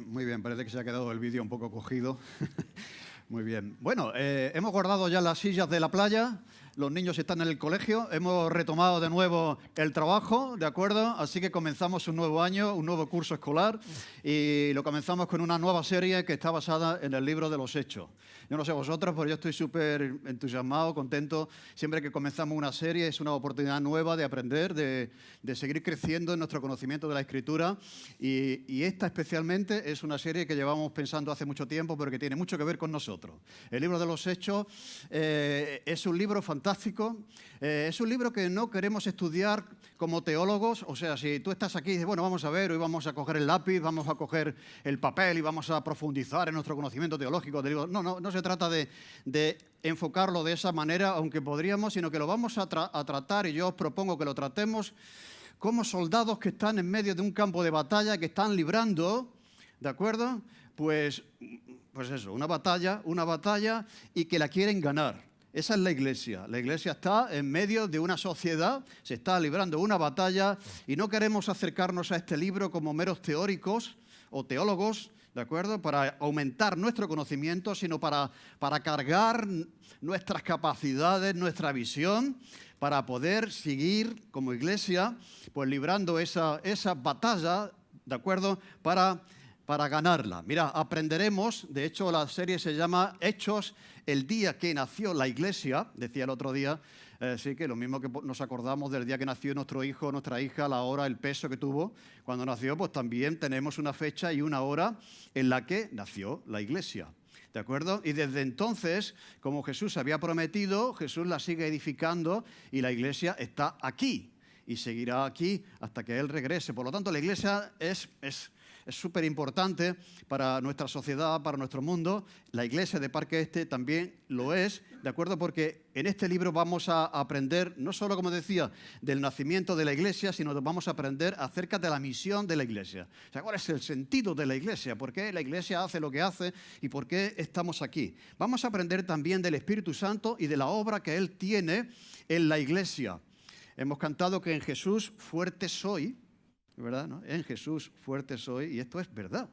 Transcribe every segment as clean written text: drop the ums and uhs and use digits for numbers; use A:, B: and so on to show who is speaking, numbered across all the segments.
A: Muy bien, parece que se ha quedado el vídeo un poco cogido. Muy bien. Bueno, hemos guardado ya las sillas de la playa, los niños están en el colegio, hemos retomado de nuevo el trabajo, ¿de acuerdo? Así que comenzamos un nuevo año, un nuevo curso escolar y lo comenzamos con una nueva serie que está basada en el libro de los Hechos. Yo no sé vosotros, pero yo estoy súper entusiasmado, contento. Siempre que comenzamos una serie es una oportunidad nueva de aprender, de seguir creciendo en nuestro conocimiento de la Escritura y esta especialmente es una serie que llevamos pensando hace mucho tiempo, pero que tiene mucho que ver con nosotros. El libro de los Hechos es un libro fantástico, es un libro que no queremos estudiar como teólogos, o sea, si tú estás aquí y dices, bueno, vamos a ver, hoy vamos a coger el lápiz, vamos a coger el papel y vamos a profundizar en nuestro conocimiento teológico del libro. No se trata de enfocarlo de esa manera, aunque podríamos, sino que lo vamos a tratar, y yo os propongo que lo tratemos como soldados que están en medio de un campo de batalla, que están librando, ¿de acuerdo? Pues eso, una batalla y que la quieren ganar. Esa es la Iglesia. La Iglesia está en medio de una sociedad, se está librando una batalla y no queremos acercarnos a este libro como meros teóricos o teólogos, ¿de acuerdo? Para aumentar nuestro conocimiento, sino para cargar nuestras capacidades, nuestra visión, para poder seguir como Iglesia, pues librando esa batalla, ¿de acuerdo? Para ganarla. Mira, aprenderemos, de hecho la serie se llama Hechos, el día que nació la Iglesia, decía el otro día, sí que lo mismo que nos acordamos del día que nació nuestro hijo, nuestra hija, la hora, el peso que tuvo cuando nació, pues también tenemos una fecha y una hora en la que nació la Iglesia. ¿De acuerdo? Y desde entonces, como Jesús había prometido, Jesús la sigue edificando y la Iglesia está aquí y seguirá aquí hasta que Él regrese. Por lo tanto, la Iglesia es súper importante para nuestra sociedad, para nuestro mundo. La Iglesia de Parque Este también lo es, ¿de acuerdo? Porque en este libro vamos a aprender, no solo, como decía, del nacimiento de la Iglesia, sino que vamos a aprender acerca de la misión de la Iglesia. O sea, ¿cuál es el sentido de la Iglesia? ¿Por qué la Iglesia hace lo que hace? ¿Y por qué estamos aquí? Vamos a aprender también del Espíritu Santo y de la obra que Él tiene en la Iglesia. Hemos cantado que en Jesús fuerte soy, ¿verdad? ¿No? En Jesús fuerte soy, y esto es verdad.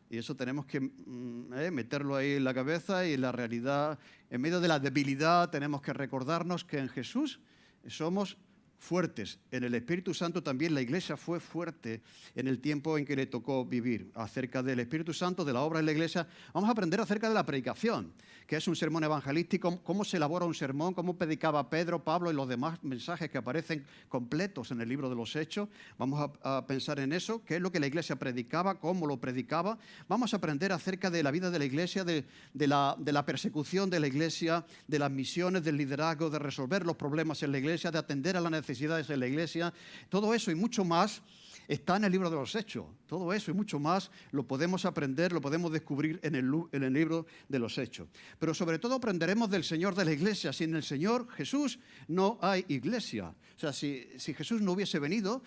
A: Y eso tenemos que meterlo ahí en la cabeza y en la realidad. En medio de la debilidad tenemos que recordarnos que en Jesús somos fuertes. En el Espíritu Santo también la Iglesia fue fuerte en el tiempo en que le tocó vivir. Acerca del Espíritu Santo, de la obra de la Iglesia, vamos a aprender acerca de la predicación, que es un sermón evangelístico, cómo se elabora un sermón, cómo predicaba Pedro, Pablo y los demás mensajes que aparecen completos en el libro de los Hechos. Vamos a pensar en eso, qué es lo que la Iglesia predicaba, cómo lo predicaba. Vamos a aprender acerca de la vida de la Iglesia, de la persecución de la Iglesia, de las misiones, del liderazgo, de resolver los problemas en la Iglesia, de atender a las necesidades en la Iglesia. Todo eso y mucho más está en el libro de los Hechos. Todo eso y mucho más lo podemos aprender, lo podemos descubrir en el libro de los Hechos. Pero sobre todo aprenderemos del Señor de la Iglesia. Sin el Señor Jesús no hay Iglesia. O sea, si Jesús no hubiese venido,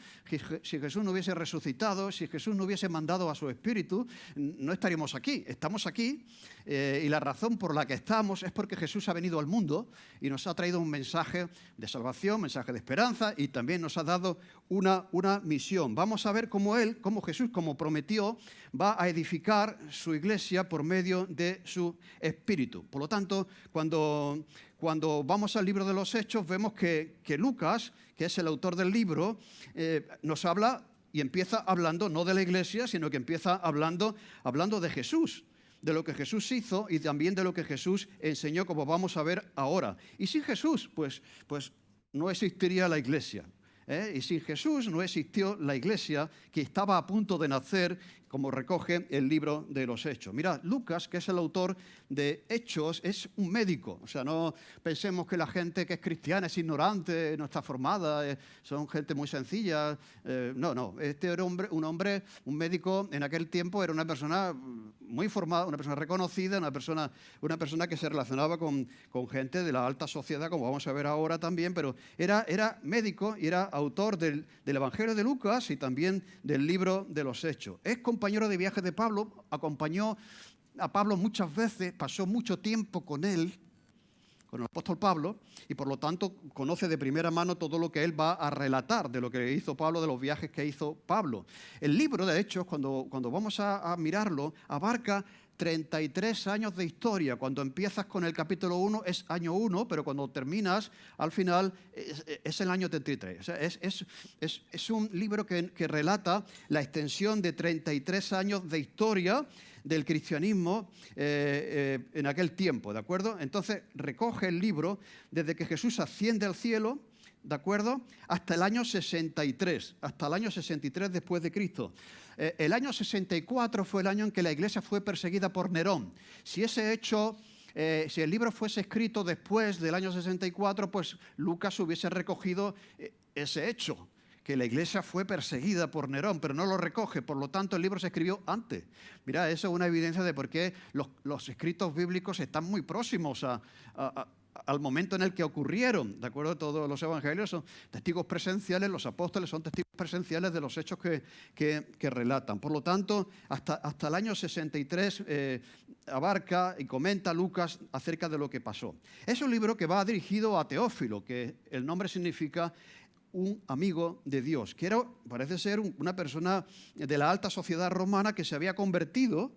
A: si Jesús no hubiese resucitado, si Jesús no hubiese mandado a su Espíritu, no estaríamos aquí. Estamos aquí y la razón por la que estamos es porque Jesús ha venido al mundo y nos ha traído un mensaje de salvación, mensaje de esperanza, y también nos ha dado una misión. Vamos a ver cómo Jesús, como prometió, va a edificar su Iglesia por medio de su Espíritu. Por lo tanto, cuando vamos al libro de los Hechos, vemos que Lucas, que es el autor del libro, nos habla y empieza hablando no de la Iglesia, sino que empieza hablando de Jesús, de lo que Jesús hizo y también de lo que Jesús enseñó, como vamos a ver ahora. Y sin Jesús, pues no existiría la Iglesia. Y sin Jesús no existió la Iglesia que estaba a punto de nacer, como recoge el libro de los Hechos. Mira, Lucas, que es el autor de Hechos, es un médico. O sea, no pensemos que la gente que es cristiana es ignorante, no está formada, son gente muy sencilla. No. Este era un médico en aquel tiempo, era una persona muy formada, una persona reconocida, una persona que se relacionaba con gente de la alta sociedad, como vamos a ver ahora también, pero era médico y era autor del Evangelio de Lucas y también del libro de los Hechos. Es compañero de viaje de Pablo, acompañó a Pablo muchas veces, pasó mucho tiempo con él, con el apóstol Pablo, y por lo tanto conoce de primera mano todo lo que él va a relatar de lo que hizo Pablo, de los viajes que hizo Pablo. El libro, de hecho, cuando vamos a mirarlo, abarca 33 años de historia. Cuando empiezas con el capítulo 1 es año 1, pero cuando terminas, al final, es el año 33. O sea, es un libro que relata la extensión de 33 años de historia del cristianismo en aquel tiempo, ¿de acuerdo? Entonces, recoge el libro desde que Jesús asciende al cielo, ¿de acuerdo?, hasta el año 63, hasta el año 63 después de Cristo. El año 64 fue el año en que la iglesia fue perseguida por Nerón. Si ese hecho, si el libro fuese escrito después del año 64, pues Lucas hubiese recogido ese hecho, que la iglesia fue perseguida por Nerón, pero no lo recoge, por lo tanto el libro se escribió antes. Mira, eso es una evidencia de por qué los escritos bíblicos están muy próximos al momento en el que ocurrieron, ¿de acuerdo? Todos los evangelios son testigos presenciales, los apóstoles son testigos presenciales de los hechos que relatan. Por lo tanto, hasta el año 63 abarca y comenta Lucas acerca de lo que pasó. Es un libro que va dirigido a Teófilo, que el nombre significa un amigo de Dios, que parece ser una persona de la alta sociedad romana que se había convertido,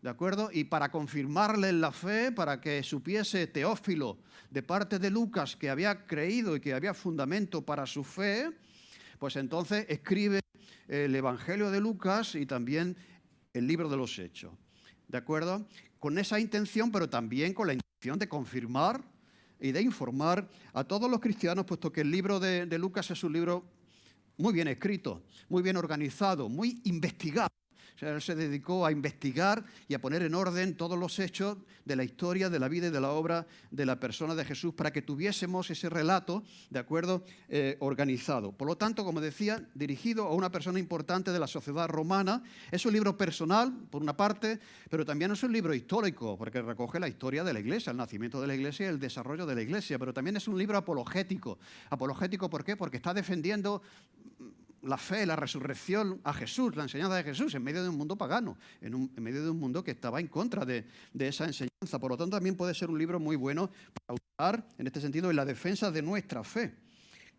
A: ¿de acuerdo? Y para confirmarle en la fe, para que supiese Teófilo de parte de Lucas que había creído y que había fundamento para su fe, pues entonces escribe el Evangelio de Lucas y también el libro de los Hechos, ¿de acuerdo? Con esa intención, pero también con la intención de confirmar y de informar a todos los cristianos, puesto que el libro de Lucas es un libro muy bien escrito, muy bien organizado, muy investigado. O sea, él se dedicó a investigar y a poner en orden todos los hechos de la historia, de la vida y de la obra de la persona de Jesús para que tuviésemos ese relato, ¿de acuerdo?, organizado. Por lo tanto, como decía, dirigido a una persona importante de la sociedad romana. Es un libro personal, por una parte, pero también es un libro histórico, porque recoge la historia de la Iglesia, el nacimiento de la Iglesia y el desarrollo de la Iglesia. Pero también es un libro apologético. ¿Apologético por qué? Porque está defendiendo la fe, la resurrección a Jesús, la enseñanza de Jesús, en medio de un mundo pagano, en medio de un mundo que estaba en contra de esa enseñanza. Por lo tanto, también puede ser un libro muy bueno para usar, en este sentido, en la defensa de nuestra fe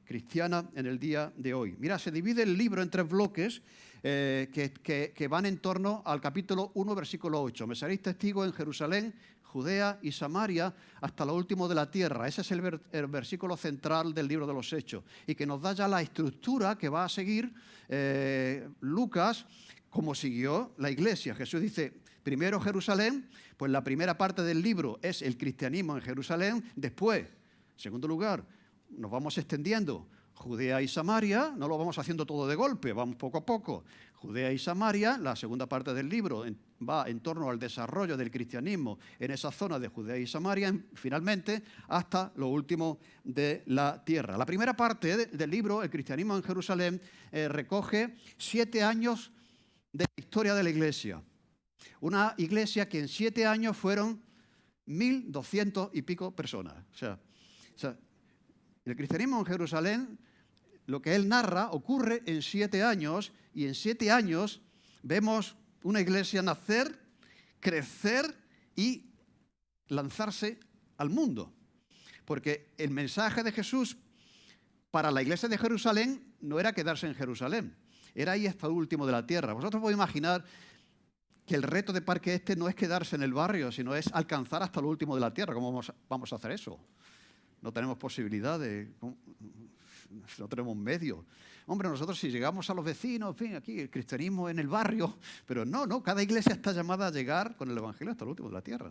A: cristiana en el día de hoy. Mira, se divide el libro en 3 bloques que van en torno al capítulo 1, versículo 8. Me seréis testigos en Jerusalén, Judea y Samaria hasta lo último de la tierra. Ese es el versículo central del libro de los Hechos y que nos da ya la estructura que va a seguir Lucas como siguió la iglesia. Jesús dice, primero Jerusalén, pues la primera parte del libro es el cristianismo en Jerusalén. Después, en segundo lugar, nos vamos extendiendo Judea y Samaria, no lo vamos haciendo todo de golpe, vamos poco a poco. Judea y Samaria, la segunda parte del libro va en torno al desarrollo del cristianismo en esa zona de Judea y Samaria, finalmente hasta lo último de la tierra. La primera parte del libro, el cristianismo en Jerusalén, recoge 7 años de la historia de la iglesia. Una iglesia que en 7 años fueron 1.200 y pico personas. O sea, el cristianismo en Jerusalén, lo que él narra, ocurre en 7 años, y en 7 años vemos una iglesia nacer, crecer y lanzarse al mundo. Porque el mensaje de Jesús para la iglesia de Jerusalén no era quedarse en Jerusalén, era ir hasta el último de la tierra. Vosotros podéis imaginar que el reto de Parque Este no es quedarse en el barrio, sino es alcanzar hasta lo último de la tierra. ¿Cómo vamos a hacer eso? No tenemos posibilidades, no tenemos medios. Hombre, nosotros si llegamos a los vecinos, en fin, aquí el cristianismo en el barrio, pero no, cada iglesia está llamada a llegar con el evangelio hasta el último de la tierra,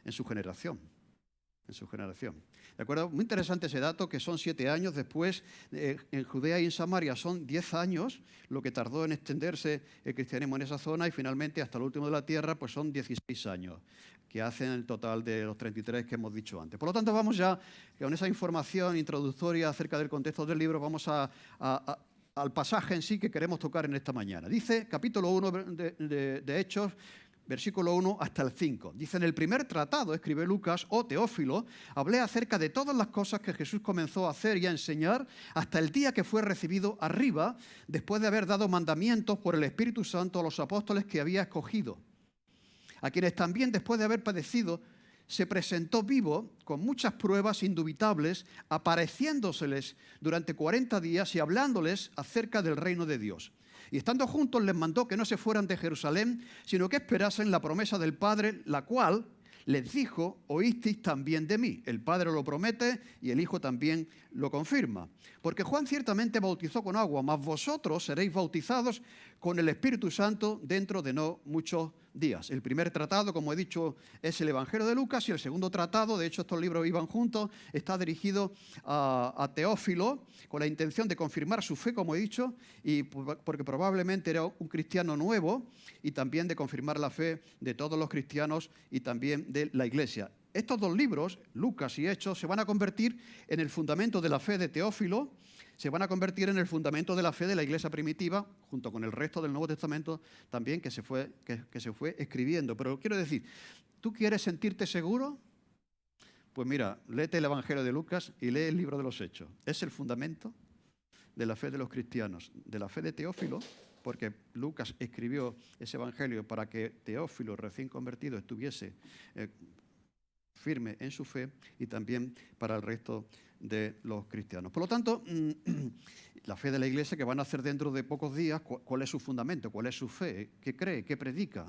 A: en su generación. ¿De acuerdo? Muy interesante ese dato, que son 7 años. Después, en Judea y en Samaria son 10 años, lo que tardó en extenderse el cristianismo en esa zona, y finalmente hasta el último de la tierra, pues son 16 años, que hacen el total de los 33 que hemos dicho antes. Por lo tanto, vamos ya con esa información introductoria acerca del contexto del libro, vamos al pasaje en sí que queremos tocar en esta mañana. Dice, capítulo 1 de Hechos, versículo 1 hasta el 5. Dice, en el primer tratado, escribe Lucas, Teófilo, hablé acerca de todas las cosas que Jesús comenzó a hacer y a enseñar hasta el día que fue recibido arriba, después de haber dado mandamientos por el Espíritu Santo a los apóstoles que había escogido, a quienes también, después de haber padecido, se presentó vivo con muchas pruebas indubitables, apareciéndoseles durante 40 días y hablándoles acerca del reino de Dios. Y estando juntos les mandó que no se fueran de Jerusalén, sino que esperasen la promesa del Padre, la cual les dijo: oísteis también de mí. El Padre lo promete y el Hijo también lo confirma. Porque Juan ciertamente bautizó con agua, mas vosotros seréis bautizados con el Espíritu Santo dentro de no muchos días. El primer tratado, como he dicho, es el Evangelio de Lucas, y el segundo tratado, de hecho estos libros iban juntos, está dirigido a Teófilo con la intención de confirmar su fe, como he dicho, y porque probablemente era un cristiano nuevo, y también de confirmar la fe de todos los cristianos y también de la Iglesia. Estos dos libros, Lucas y Hechos, se van a convertir en el fundamento de la fe de Teófilo, se van a convertir en el fundamento de la fe de la Iglesia primitiva, junto con el resto del Nuevo Testamento también que se fue escribiendo. Pero quiero decir, ¿tú quieres sentirte seguro? Pues mira, léete el Evangelio de Lucas y lee el libro de los Hechos. Es el fundamento de la fe de los cristianos, de la fe de Teófilo, porque Lucas escribió ese Evangelio para que Teófilo, recién convertido, estuviese firme en su fe, y también para el resto de los cristianos. Por lo tanto, la fe de la Iglesia, que van a hacer dentro de pocos días, ¿cuál es su fundamento? ¿Cuál es su fe? ¿Qué cree? ¿Qué predica?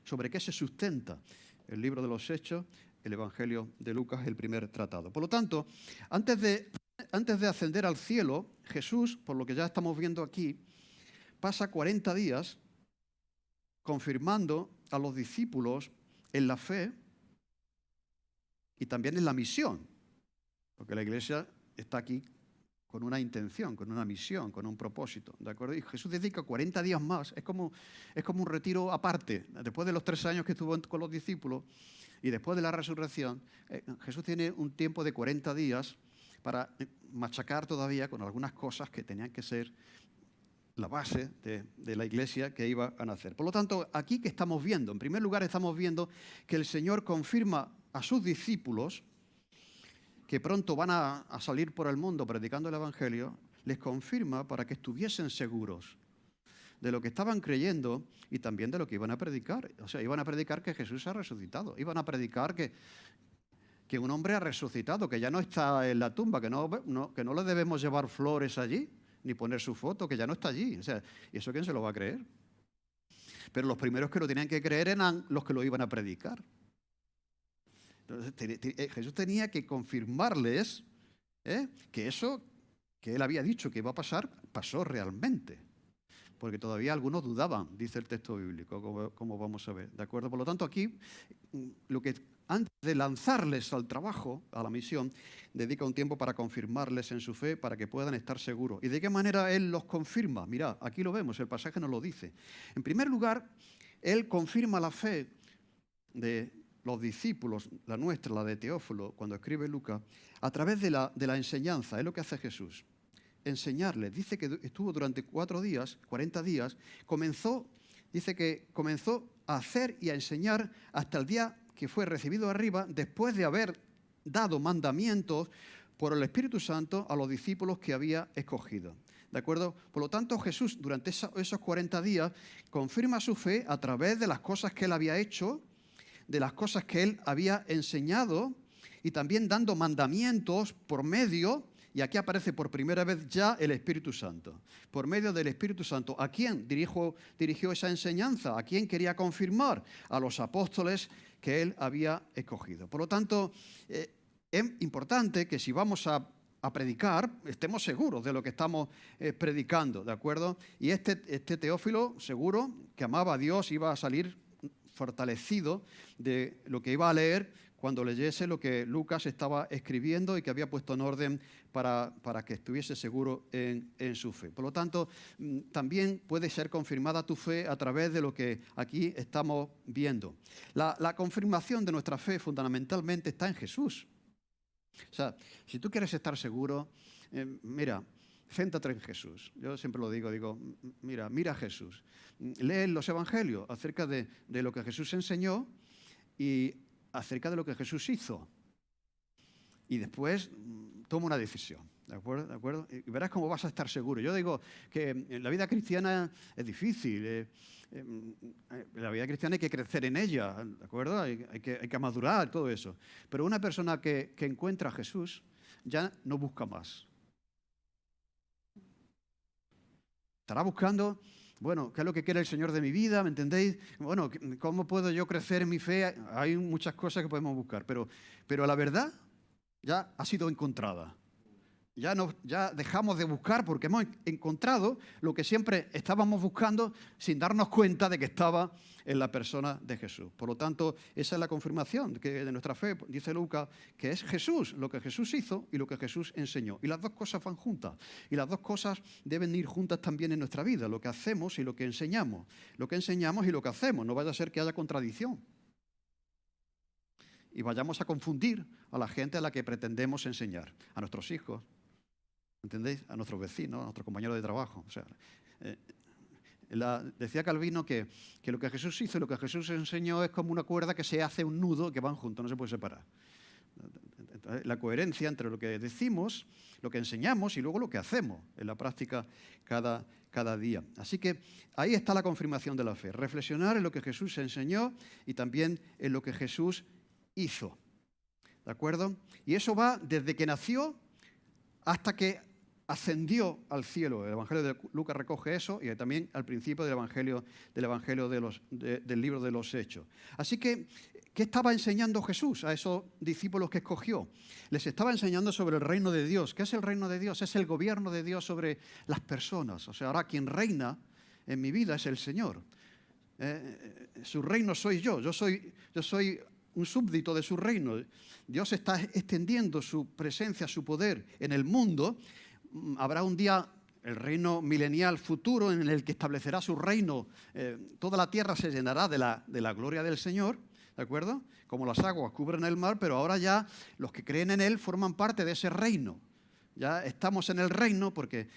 A: ¿Sobre qué se sustenta? El libro de los Hechos, el Evangelio de Lucas, el primer tratado. Por lo tanto, antes de ascender al cielo, Jesús, por lo que ya estamos viendo aquí, pasa 40 días confirmando a los discípulos en la fe y también en la misión, porque la Iglesia está aquí con una intención, con una misión, con un propósito, ¿de acuerdo? Y Jesús dedica 40 días más, es como un retiro aparte. Después de los 3 años que estuvo con los discípulos y después de la resurrección, Jesús tiene un tiempo de 40 días para machacar todavía con algunas cosas que tenían que ser la base de la Iglesia que iba a nacer. Por lo tanto, aquí que estamos viendo, en primer lugar estamos viendo que el Señor confirma a sus discípulos que pronto van a salir por el mundo predicando el Evangelio, les confirma para que estuviesen seguros de lo que estaban creyendo y también de lo que iban a predicar. O sea, iban a predicar que Jesús ha resucitado, iban a predicar que un hombre ha resucitado, que ya no está en la tumba, que no le debemos llevar flores allí, ni poner su foto, que ya no está allí. O sea, ¿y eso quién se lo va a creer? Pero los primeros que lo tenían que creer eran los que lo iban a predicar. Entonces, Jesús tenía que confirmarles que eso que él había dicho que iba a pasar, pasó realmente. Porque todavía algunos dudaban, dice el texto bíblico, como vamos a ver. ¿De acuerdo? Por lo tanto, aquí, antes de lanzarles al trabajo, a la misión, dedica un tiempo para confirmarles en su fe, para que puedan estar seguros. ¿Y de qué manera él los confirma? Mirad, aquí lo vemos, el pasaje nos lo dice. En primer lugar, él confirma la fe de los discípulos, la nuestra, la de Teófilo, cuando escribe Lucas, a través de la enseñanza. Es lo que hace Jesús, enseñarles. Dice que estuvo durante 40 días, dice que comenzó a hacer y a enseñar hasta el día que fue recibido arriba, después de haber dado mandamientos por el Espíritu Santo a los discípulos que había escogido. ¿De acuerdo? Por lo tanto, Jesús durante esos 40 días confirma su fe a través de las cosas que él había hecho, de las cosas que él había enseñado, y también dando mandamientos por medio, y aquí aparece por primera vez ya el Espíritu Santo. Por medio del Espíritu Santo, ¿a quién dirigió esa enseñanza? ¿A quién quería confirmar? A los apóstoles que él había escogido. Por lo tanto, es importante que si vamos a predicar, estemos seguros de lo que estamos predicando, ¿de acuerdo? Y este Teófilo, seguro que amaba a Dios, iba a salir fortalecido de lo que iba a leer cuando leyese lo que Lucas estaba escribiendo y que había puesto en orden para que estuviese seguro en su fe. Por lo tanto, también puede ser confirmada tu fe a través de lo que aquí estamos viendo. La confirmación de nuestra fe fundamentalmente está en Jesús. O sea, si tú quieres estar seguro, mira, céntrate en Jesús. Yo siempre lo digo, mira a Jesús. Lee los evangelios acerca de lo que Jesús enseñó y acerca de lo que Jesús hizo. Y después toma una decisión, ¿de acuerdo? Y verás cómo vas a estar seguro. Yo digo que la vida cristiana es difícil, la vida cristiana hay que crecer en ella, ¿de acuerdo? Hay que madurar, todo eso. Pero una persona que encuentra a Jesús ya no busca más. Estará buscando, bueno, ¿qué es lo que quiere el Señor de mi vida? ¿Me entendéis? Bueno, ¿cómo puedo yo crecer en mi fe? Hay muchas cosas que podemos buscar, pero la verdad ya ha sido encontrada. Ya dejamos de buscar porque hemos encontrado lo que siempre estábamos buscando sin darnos cuenta de que estaba en la persona de Jesús. Por lo tanto, esa es la confirmación de nuestra fe, dice Lucas, que es Jesús, lo que Jesús hizo y lo que Jesús enseñó. Y las dos cosas van juntas. Y las dos cosas deben ir juntas también en nuestra vida, lo que hacemos y lo que enseñamos. Lo que enseñamos y lo que hacemos. No vaya a ser que haya contradicción. Y vayamos a confundir a la gente a la que pretendemos enseñar, a nuestros hijos, ¿entendéis? A nuestros vecinos, a nuestros compañeros de trabajo. O sea, decía Calvino que lo que Jesús hizo y lo que Jesús enseñó es como una cuerda que se hace un nudo que van juntos, no se puede separar. La coherencia entre lo que decimos, lo que enseñamos y luego lo que hacemos en la práctica cada día. Así que ahí está la confirmación de la fe. Reflexionar en lo que Jesús enseñó y también en lo que Jesús hizo. ¿De acuerdo? Y eso va desde que nació hasta que ascendió al cielo. El Evangelio de Lucas recoge eso y también al principio del Evangelio del libro de los Hechos. Así que, ¿qué estaba enseñando Jesús a esos discípulos que escogió? Les estaba enseñando sobre el reino de Dios. ¿Qué es el reino de Dios? Es el gobierno de Dios sobre las personas. O sea, ahora quien reina en mi vida es el Señor. Su reino soy yo. Yo soy un súbdito de su reino. Dios está extendiendo su presencia, su poder en el mundo. Habrá un día el reino milenial futuro en el que establecerá su reino. Toda la tierra se llenará de la gloria del Señor, ¿de acuerdo? Como las aguas cubren el mar, pero ahora ya los que creen en Él forman parte de ese reino. Ya estamos en el reino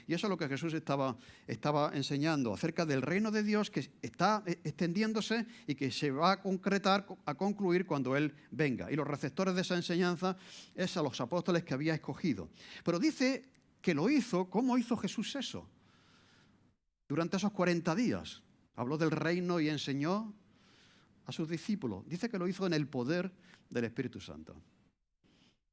A: y eso es lo que Jesús estaba enseñando acerca del reino de Dios que está extendiéndose y que se va a concretar, a concluir cuando Él venga. Y los receptores de esa enseñanza es a los apóstoles que había escogido. Pero dice que lo hizo. ¿Cómo hizo Jesús eso? Durante esos 40 días. Habló del reino y enseñó a sus discípulos. Dice que lo hizo en el poder del Espíritu Santo.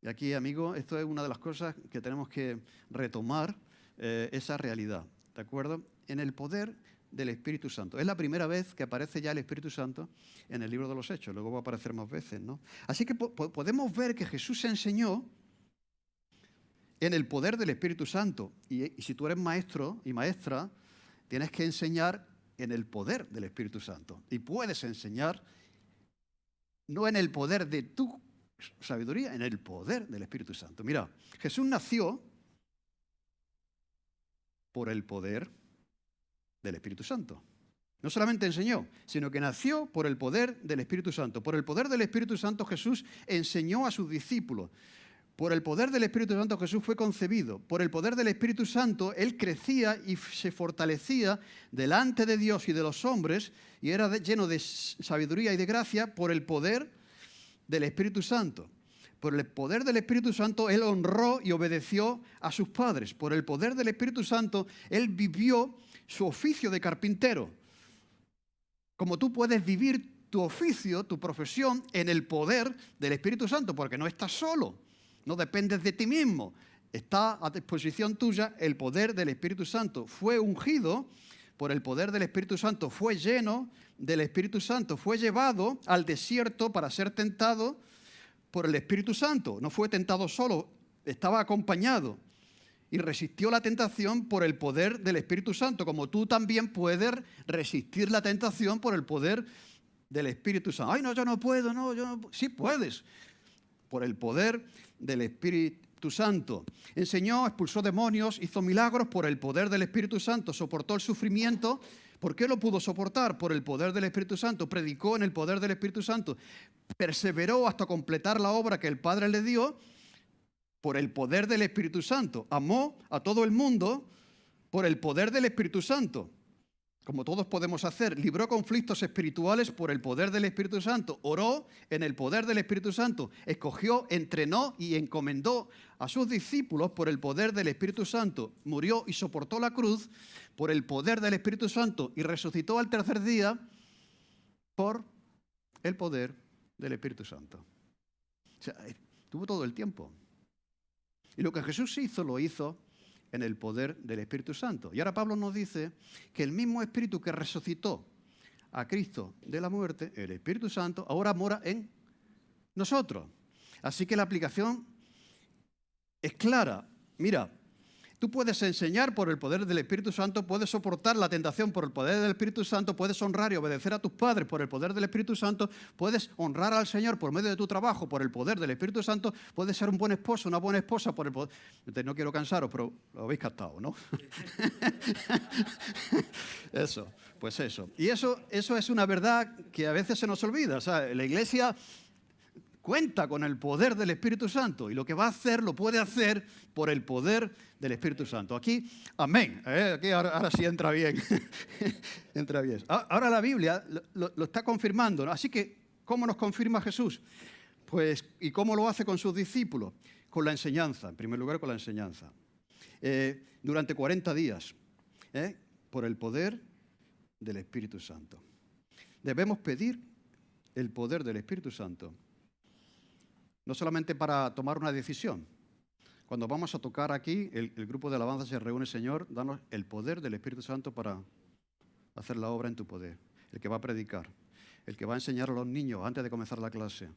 A: Y aquí, amigo, esto es una de las cosas que tenemos que retomar, esa realidad, ¿de acuerdo? En el poder del Espíritu Santo. Es la primera vez que aparece ya el Espíritu Santo en el libro de los Hechos, luego va a aparecer más veces, ¿no? Así que podemos ver que Jesús enseñó en el poder del Espíritu Santo. Y si tú eres maestro y maestra, tienes que enseñar en el poder del Espíritu Santo. Y puedes enseñar no en el poder de tu sabiduría, en el poder del Espíritu Santo. Mira, Jesús nació por el poder del Espíritu Santo. No solamente enseñó, sino que nació por el poder del Espíritu Santo. Por el poder del Espíritu Santo Jesús enseñó a sus discípulos. Por el poder del Espíritu Santo Jesús fue concebido. Por el poder del Espíritu Santo Él crecía y se fortalecía delante de Dios y de los hombres y era lleno de sabiduría y de gracia por el poder del Espíritu Santo. Por el poder del Espíritu Santo Él honró y obedeció a sus padres. Por el poder del Espíritu Santo Él vivió su oficio de carpintero. Como tú puedes vivir tu oficio, tu profesión, en el poder del Espíritu Santo, porque no estás solo. No dependes de ti mismo. Está a disposición tuya el poder del Espíritu Santo. Fue ungido por el poder del Espíritu Santo. Fue lleno del Espíritu Santo. Fue llevado al desierto para ser tentado por el Espíritu Santo. No fue tentado solo, estaba acompañado. Y resistió la tentación por el poder del Espíritu Santo. Como tú también puedes resistir la tentación por el poder del Espíritu Santo. Ay, no, yo no puedo, no, yo no. Sí puedes. Por el poder del Espíritu Santo. Enseñó, expulsó demonios, hizo milagros por el poder del Espíritu Santo, soportó el sufrimiento. ¿Por qué lo pudo soportar? Por el poder del Espíritu Santo. Predicó en el poder del Espíritu Santo. Perseveró hasta completar la obra que el Padre le dio por el poder del Espíritu Santo. Amó a todo el mundo por el poder del Espíritu Santo. como todos podemos hacer, libró conflictos espirituales por el poder del Espíritu Santo, oró en el poder del Espíritu Santo, escogió, entrenó y encomendó a sus discípulos por el poder del Espíritu Santo, murió y soportó la cruz por el poder del Espíritu Santo y resucitó al tercer día por el poder del Espíritu Santo. O sea, tuvo todo el tiempo. Y lo que Jesús hizo, lo hizo en el poder del Espíritu Santo. Y ahora Pablo nos dice que el mismo Espíritu que resucitó a Cristo de la muerte, el Espíritu Santo, ahora mora en nosotros. Así que la aplicación es clara. Mira, tú puedes enseñar por el poder del Espíritu Santo, puedes soportar la tentación por el poder del Espíritu Santo, puedes honrar y obedecer a tus padres por el poder del Espíritu Santo, puedes honrar al Señor por medio de tu trabajo por el poder del Espíritu Santo, puedes ser un buen esposo, una buena esposa por el poder. No quiero cansaros, pero lo habéis captado, ¿no? Eso, pues eso. Y eso es una verdad que a veces se nos olvida. O sea, la Iglesia cuenta con el poder del Espíritu Santo y lo que va a hacer lo puede hacer por el poder del Espíritu Santo. Aquí, amén. Aquí ahora sí entra bien. Entra bien. Ahora la Biblia lo está confirmando, ¿no? Así que, ¿cómo nos confirma Jesús? Pues, ¿y cómo lo hace con sus discípulos? Con la enseñanza, en primer lugar con la enseñanza. Durante 40 días, por el poder del Espíritu Santo. Debemos pedir el poder del Espíritu Santo. No solamente para tomar una decisión. Cuando vamos a tocar aquí, el grupo de alabanza se reúne, Señor, danos el poder del Espíritu Santo para hacer la obra en tu poder. El que va a predicar, el que va a enseñar a los niños antes de comenzar la clase.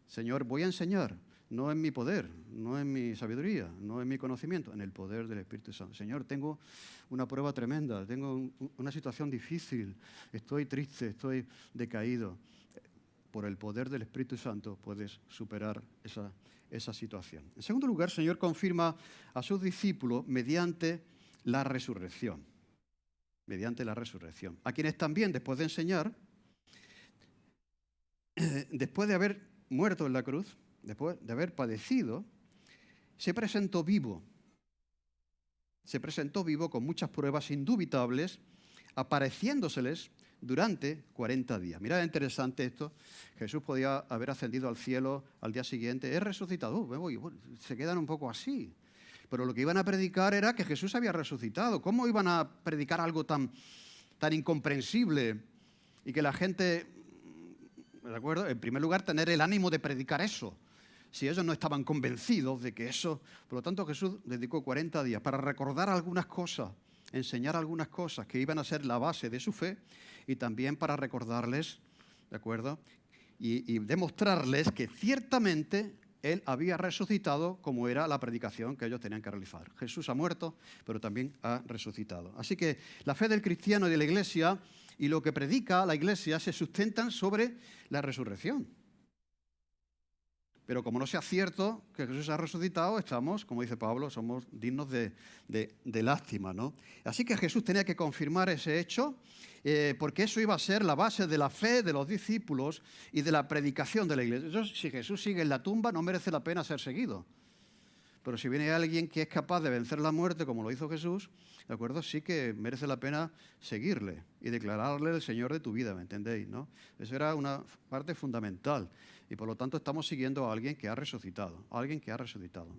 A: Señor, voy a enseñar, no en mi poder, no en mi sabiduría, no en mi conocimiento, en el poder del Espíritu Santo. Señor, tengo una prueba tremenda, tengo una situación difícil, estoy triste, estoy decaído. Por el poder del Espíritu Santo puedes superar esa situación. En segundo lugar, el Señor confirma a sus discípulos mediante la resurrección. Mediante la resurrección. A quienes también, después de enseñar, después de haber muerto en la cruz, después de haber padecido, se presentó vivo. Se presentó vivo con muchas pruebas indubitables, apareciéndoseles durante 40 días. Mirad, interesante esto. Jesús podía haber ascendido al cielo al día siguiente. He resucitado. Me voy. Se quedan un poco así. Pero lo que iban a predicar era que Jesús había resucitado. ¿Cómo iban a predicar algo tan incomprensible y que la gente, ¿de acuerdo? En primer lugar, tener el ánimo de predicar eso, si ellos no estaban convencidos de que eso. Por lo tanto, Jesús dedicó 40 días para recordar algunas cosas, enseñar algunas cosas que iban a ser la base de su fe y también para recordarles, ¿de acuerdo? Y demostrarles que ciertamente Él había resucitado, como era la predicación que ellos tenían que realizar. Jesús ha muerto, pero también ha resucitado. Así que la fe del cristiano y de la Iglesia y lo que predica la Iglesia se sustentan sobre la resurrección. Pero como no sea cierto que Jesús ha resucitado, estamos, como dice Pablo, somos dignos de lástima, ¿no? Así que Jesús tenía que confirmar ese hecho, porque eso iba a ser la base de la fe de los discípulos y de la predicación de la Iglesia. Entonces, si Jesús sigue en la tumba, no merece la pena ser seguido. Pero si viene alguien que es capaz de vencer la muerte, como lo hizo Jesús, ¿de acuerdo? Sí que merece la pena seguirle y declararle el Señor de tu vida, ¿me entendéis, no? Eso era una parte fundamental. Y por lo tanto estamos siguiendo a alguien que ha resucitado,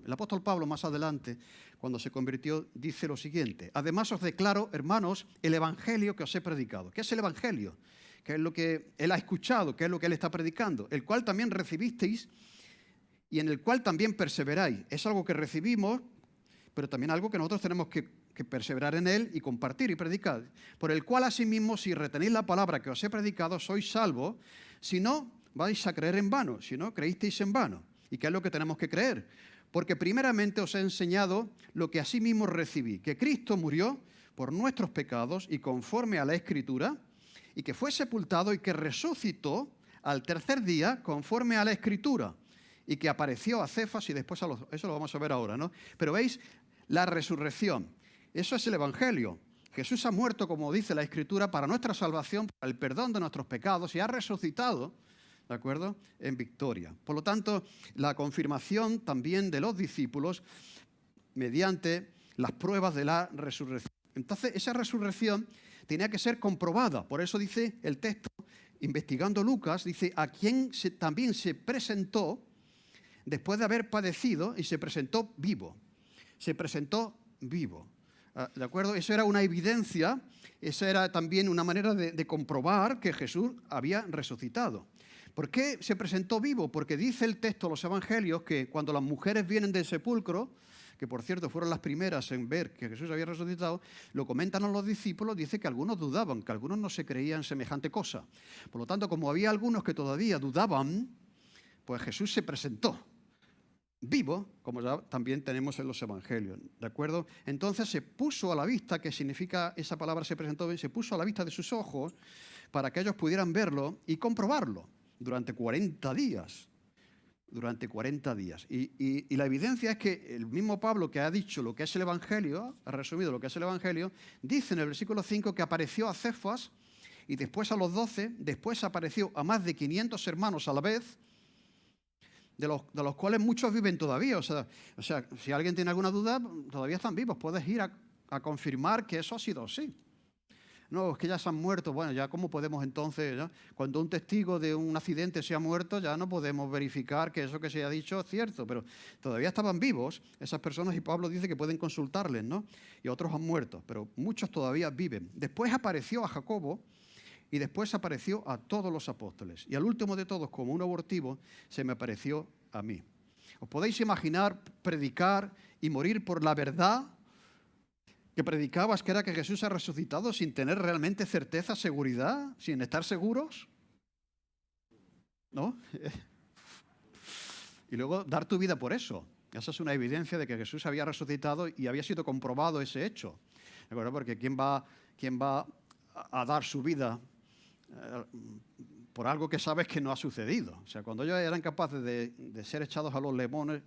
A: El apóstol Pablo más adelante, cuando se convirtió, dice lo siguiente: además os declaro, hermanos, el evangelio que os he predicado. ¿Qué es el evangelio? ¿Qué es lo que él ha escuchado? ¿Qué es lo que él está predicando? El cual también recibisteis y en el cual también perseveráis. Es algo que recibimos, pero también algo que nosotros tenemos que perseverar en él y compartir y predicar. Por el cual asimismo, si retenéis la palabra que os he predicado, sois salvos. Si no, vais a creer en vano. Si no, creísteis en vano. ¿Y qué es lo que tenemos que creer? Porque primeramente os he enseñado lo que asimismo recibí, que Cristo murió por nuestros pecados y conforme a la Escritura, y que fue sepultado y que resucitó al tercer día conforme a la Escritura, y que apareció a Cefas y después a los... Eso lo vamos a ver ahora, ¿no? Pero veis, la resurrección. Eso es el Evangelio. Jesús ha muerto, como dice la Escritura, para nuestra salvación, para el perdón de nuestros pecados, y ha resucitado, ¿de acuerdo?, en victoria. Por lo tanto, la confirmación también de los discípulos mediante las pruebas de la resurrección. Entonces, esa resurrección tenía que ser comprobada. Por eso dice el texto, investigando Lucas, dice, a quien también se presentó después de haber padecido y se presentó vivo. Se presentó vivo. ¿De acuerdo? Eso era una evidencia, esa era también una manera de comprobar que Jesús había resucitado. ¿Por qué se presentó vivo? Porque dice el texto de los evangelios que cuando las mujeres vienen del sepulcro, que por cierto fueron las primeras en ver que Jesús había resucitado, lo comentan a los discípulos, dice que algunos dudaban, que algunos no se creían semejante cosa. Por lo tanto, como había algunos que todavía dudaban, pues Jesús se presentó vivo, como ya también tenemos en los evangelios, ¿de acuerdo? Entonces se puso a la vista, que significa esa palabra se presentó, se puso a la vista de sus ojos para que ellos pudieran verlo y comprobarlo durante 40 días. Durante 40 días. Y la evidencia es que el mismo Pablo, que ha dicho lo que es el Evangelio, ha resumido lo que es el Evangelio, dice en el versículo 5 que apareció a Cefas y después a los 12, después apareció a más de 500 hermanos a la vez, de los cuales muchos viven todavía. O sea, si alguien tiene alguna duda, todavía están vivos. Puedes ir a confirmar que eso ha sido así. No, es que ya se han muerto. Bueno, ya ¿cómo podemos entonces? ¿No? Cuando un testigo de un accidente se ha muerto, ya no podemos verificar que eso que se ha dicho es cierto, pero todavía estaban vivos esas personas y Pablo dice que pueden consultarles, ¿no? Y otros han muerto, pero muchos todavía viven. Después apareció a Jacobo y después apareció a todos los apóstoles. Y al último de todos, como un abortivo, se me apareció a mí. ¿Os podéis imaginar predicar y morir por la verdad que predicabas, que era que Jesús ha resucitado, sin tener realmente certeza, seguridad, sin estar seguros? ¿No? Y luego dar tu vida por eso. Esa es una evidencia de que Jesús había resucitado y había sido comprobado ese hecho. ¿De acuerdo? Porque ¿quién va a dar su vida por algo que sabes que no ha sucedido? O sea, cuando ellos eran capaces de ser echados a los leones,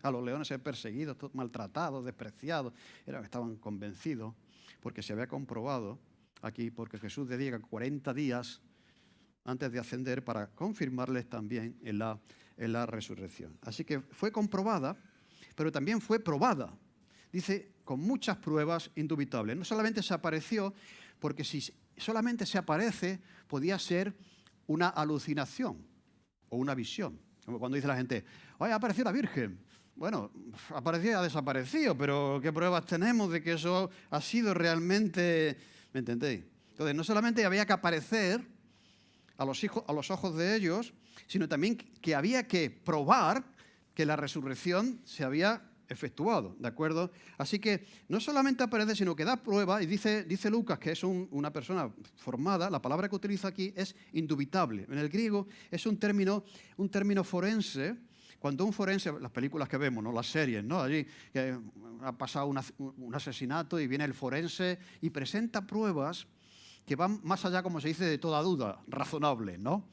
A: ser perseguidos, maltratados, despreciados, estaban convencidos, porque se había comprobado aquí, porque Jesús dedica 40 días antes de ascender para confirmarles también en la resurrección. Así que fue comprobada, pero también fue probada. Dice, con muchas pruebas indubitables. No solamente se apareció, porque si solamente se aparece, podía ser una alucinación o una visión. Como cuando dice la gente, ¡ay, apareció la Virgen! Bueno, apareció y ha desaparecido, pero ¿qué pruebas tenemos de que eso ha sido realmente? ¿Me entendéis? Entonces, no solamente había que aparecer a los ojos de ellos, sino también que había que probar que la resurrección se había efectuado, ¿de acuerdo? Así que no solamente aparece, sino que da prueba, y dice Lucas, que es una persona formada, la palabra que utiliza aquí es indubitable. En el griego es un término forense. Cuando un forense, las películas que vemos, ¿no? Las series, ¿no? Allí que ha pasado un asesinato y viene el forense y presenta pruebas que van más allá, como se dice, de toda duda, razonable, ¿no?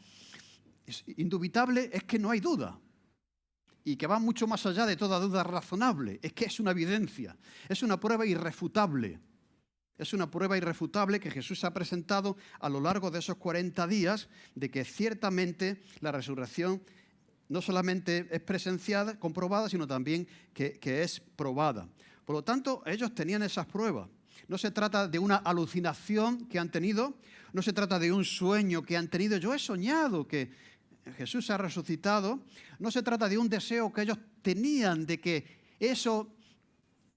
A: Indubitable es que no hay duda. Y que va mucho más allá de toda duda razonable. Es que es una evidencia, es una prueba irrefutable. Es una prueba irrefutable que Jesús ha presentado a lo largo de esos 40 días de que ciertamente la resurrección no solamente es presenciada, comprobada, sino también que es probada. Por lo tanto, ellos tenían esas pruebas. No se trata de una alucinación que han tenido, no se trata de un sueño que han tenido. Yo he soñado que Jesús ha resucitado. No se trata de un deseo que ellos tenían de que eso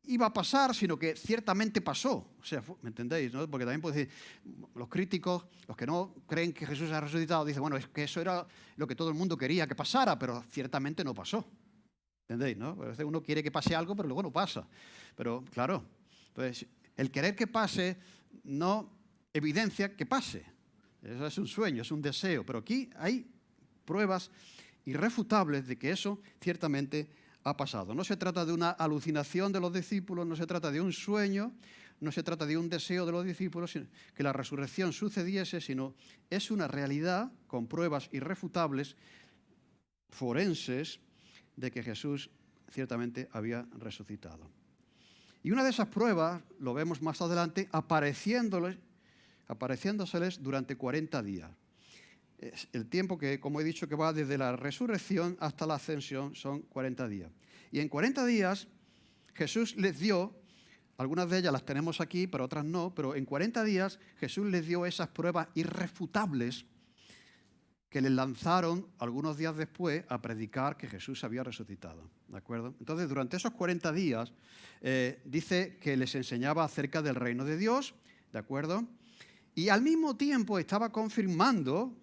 A: iba a pasar, sino que ciertamente pasó. O sea, ¿me entendéis? ¿No? Porque también puede decir, los críticos, los que no creen que Jesús ha resucitado, dicen, bueno, es que eso era lo que todo el mundo quería que pasara, pero ciertamente no pasó. ¿Entendéis? ¿No? A veces uno quiere que pase algo, pero luego no pasa. Pero, claro, entonces, el querer que pase no evidencia que pase. Eso es un sueño, es un deseo. Pero aquí hay pruebas irrefutables de que eso ciertamente ha pasado. No se trata de una alucinación de los discípulos, no se trata de un sueño, no se trata de un deseo de los discípulos, sino que la resurrección sucediese, sino es una realidad con pruebas irrefutables, forenses, de que Jesús ciertamente había resucitado. Y una de esas pruebas, lo vemos más adelante, apareciéndoseles durante 40 días. Es el tiempo que, como he dicho, que va desde la resurrección hasta la ascensión, son 40 días. Y en 40 días Jesús les dio Algunas de ellas las tenemos aquí, pero otras no. Pero en 40 días Jesús les dio esas pruebas irrefutables que les lanzaron algunos días después a predicar que Jesús había resucitado. ¿De acuerdo? Entonces, durante esos 40 días, dice que les enseñaba acerca del reino de Dios, ¿de acuerdo? Y al mismo tiempo estaba confirmando,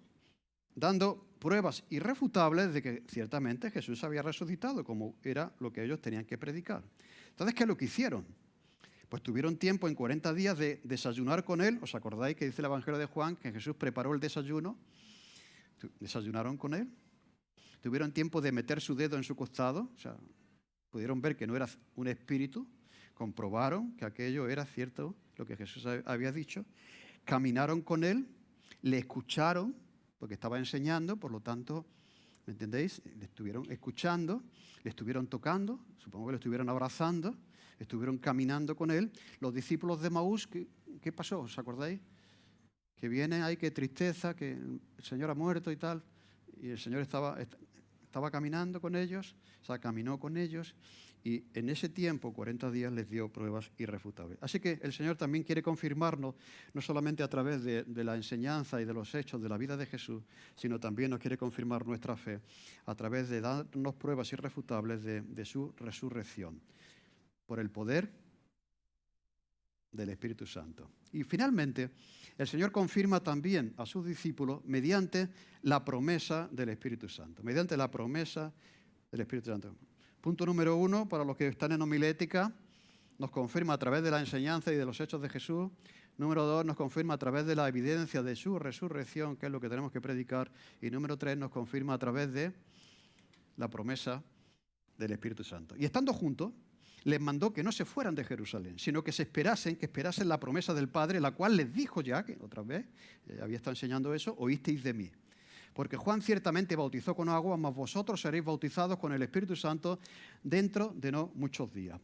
A: dando pruebas irrefutables de que ciertamente Jesús había resucitado, como era lo que ellos tenían que predicar. Entonces, ¿qué es lo que hicieron? Pues tuvieron tiempo en 40 días de desayunar con él. ¿Os acordáis que dice el Evangelio de Juan que Jesús preparó el desayuno? Desayunaron con él. Tuvieron tiempo de meter su dedo en su costado. O sea, pudieron ver que no era un espíritu. Comprobaron que aquello era cierto, lo que Jesús había dicho. Caminaron con él, le escucharon, porque estaba enseñando, por lo tanto, ¿me entendéis? Le estuvieron escuchando, le estuvieron tocando, supongo que le estuvieron abrazando, estuvieron caminando con él. Los discípulos de Maús, ¿qué pasó? ¿Os acordáis? Que viene, ay, qué tristeza, que el Señor ha muerto y tal. Y el Señor estaba caminando con ellos, o sea, caminó con ellos. Y en ese tiempo, 40 días, les dio pruebas irrefutables. Así que el Señor también quiere confirmarnos, no solamente a través de la enseñanza y de los hechos de la vida de Jesús, sino también nos quiere confirmar nuestra fe a través de darnos pruebas irrefutables de su resurrección, por el poder del Espíritu Santo. Y finalmente, el Señor confirma también a sus discípulos mediante la promesa del Espíritu Santo. Mediante la promesa del Espíritu Santo. Punto número 1, para los que están en homilética, nos confirma a través de la enseñanza y de los hechos de Jesús. Número 2, nos confirma a través de la evidencia de su resurrección, que es lo que tenemos que predicar. Y número 3, nos confirma a través de la promesa del Espíritu Santo. Y estando juntos, les mandó que no se fueran de Jerusalén, sino que esperasen la promesa del Padre, la cual les dijo ya, que otra vez había estado enseñando eso, oísteis de mí. Porque Juan ciertamente bautizó con agua, mas vosotros seréis bautizados con el Espíritu Santo dentro de no muchos días.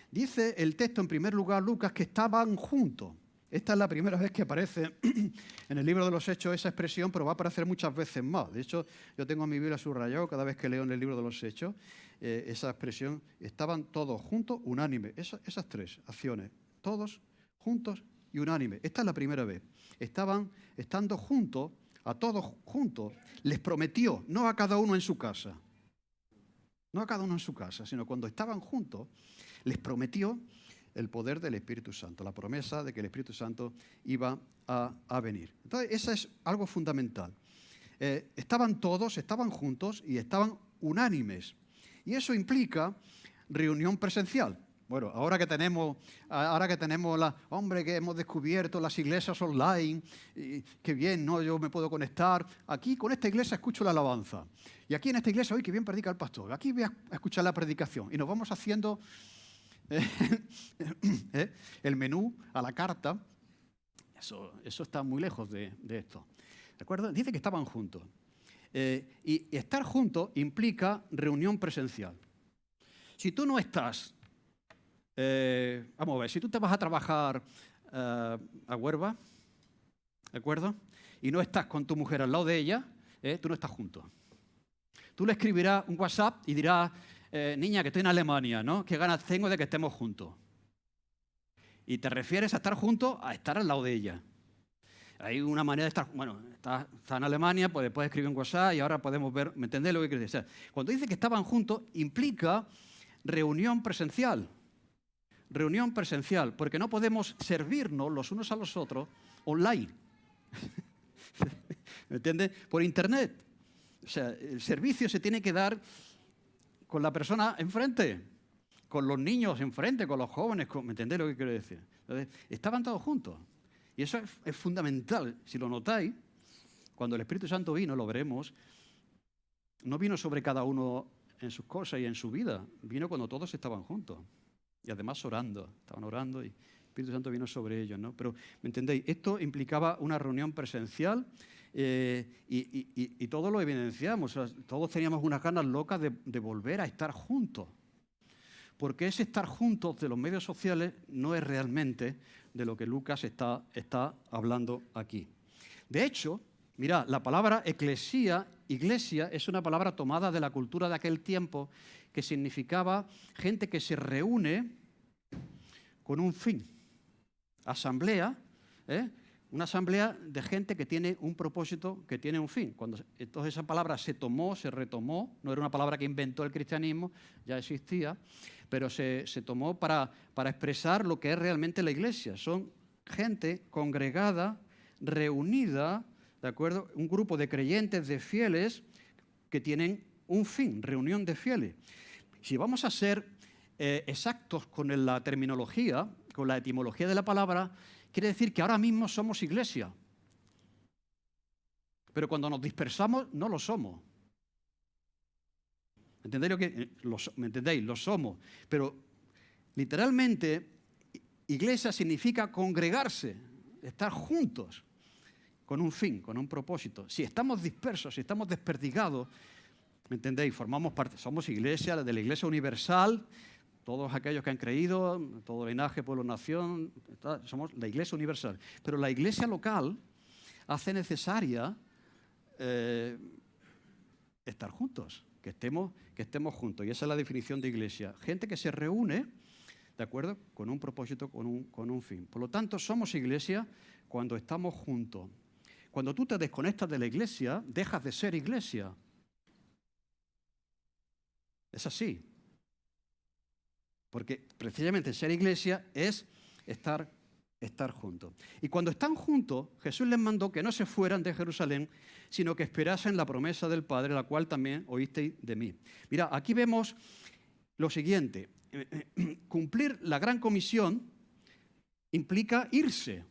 A: Dice el texto, en primer lugar, Lucas, que estaban juntos. Esta es la primera vez que aparece en el libro de los Hechos esa expresión, pero va a aparecer muchas veces más. De hecho, yo tengo en mi Biblia subrayado cada vez que leo en el libro de los Hechos esa expresión, estaban todos juntos, unánime. Esas tres acciones, todos juntos y unánime. Esta es la primera vez. Estando juntos, a todos juntos, les prometió, no a cada uno en su casa, sino cuando estaban juntos, les prometió el poder del Espíritu Santo, la promesa de que el Espíritu Santo iba a venir. Entonces, eso es algo fundamental. Estaban todos, estaban juntos y estaban unánimes. Y eso implica reunión presencial. Bueno, ahora que tenemos que hemos descubierto las iglesias online, y qué bien, ¿no? Yo me puedo conectar. Aquí con esta iglesia escucho la alabanza. Y aquí en esta iglesia, qué bien predica el pastor. Aquí voy a escuchar la predicación. Y nos vamos haciendo el menú a la carta. Eso está muy lejos de esto. ¿De acuerdo? Dice que estaban juntos. Y estar juntos implica reunión presencial. Si tú no estás... vamos a ver, si tú te vas a trabajar a Huelva, ¿de acuerdo? Y no estás con tu mujer al lado de ella, tú no estás junto. Tú le escribirás un WhatsApp y dirás, niña, que estoy en Alemania, ¿no? ¿Qué ganas tengo de que estemos juntos? Y te refieres a estar juntos, a estar al lado de ella. Hay una manera de estar, bueno, está en Alemania, pues puedes escribir un WhatsApp y ahora podemos ver, ¿me entendés lo que quiero decir? Cuando dice que estaban juntos, implica reunión presencial. Reunión presencial, porque no podemos servirnos los unos a los otros online. ¿Me entiendes? Por internet. O sea, el servicio se tiene que dar con la persona enfrente, con los niños enfrente, con los jóvenes, ¿me entendés lo que quiero decir? Entonces, estaban todos juntos. Y eso es fundamental. Si lo notáis, cuando el Espíritu Santo vino, lo veremos, no vino sobre cada uno en sus cosas y en su vida, vino cuando todos estaban juntos. Y además orando, estaban orando y el Espíritu Santo vino sobre ellos, ¿no? Pero, ¿me entendéis? Esto implicaba una reunión presencial y todos lo evidenciamos. O sea, todos teníamos unas ganas locas de volver a estar juntos. Porque ese estar juntos de los medios sociales no es realmente de lo que Lucas está hablando aquí. De hecho, mirad, la palabra iglesia, es una palabra tomada de la cultura de aquel tiempo que significaba gente que se reúne con un fin. Asamblea, una asamblea de gente que tiene un propósito, que tiene un fin. Entonces esa palabra se tomó, se retomó, no era una palabra que inventó el cristianismo, ya existía, pero se tomó para expresar lo que es realmente la iglesia. Son gente congregada, reunida, ¿de acuerdo? Un grupo de creyentes, de fieles, que tienen un fin, reunión de fieles. Si vamos a ser exactos con la terminología, con la etimología de la palabra, quiere decir que ahora mismo somos iglesia. Pero cuando nos dispersamos, no lo somos. ¿Me entendéis? Lo somos. Pero literalmente, iglesia significa congregarse, estar juntos, con un fin, con un propósito. Si estamos dispersos, si estamos desperdigados, ¿me entendéis? Formamos parte, somos iglesia, de la iglesia universal, todos aquellos que han creído, todo linaje, pueblo, nación, somos la iglesia universal. Pero la iglesia local hace necesaria estar juntos, que estemos juntos. Y esa es la definición de iglesia. Gente que se reúne, ¿de acuerdo?, con un propósito, con un fin. Por lo tanto, somos iglesia cuando estamos juntos. Cuando tú te desconectas de la iglesia, dejas de ser iglesia. Es así. Porque precisamente ser iglesia es estar juntos. Y cuando están juntos, Jesús les mandó que no se fueran de Jerusalén, sino que esperasen la promesa del Padre, la cual también oísteis de mí. Mira, aquí vemos lo siguiente. Cumplir la gran comisión implica irse,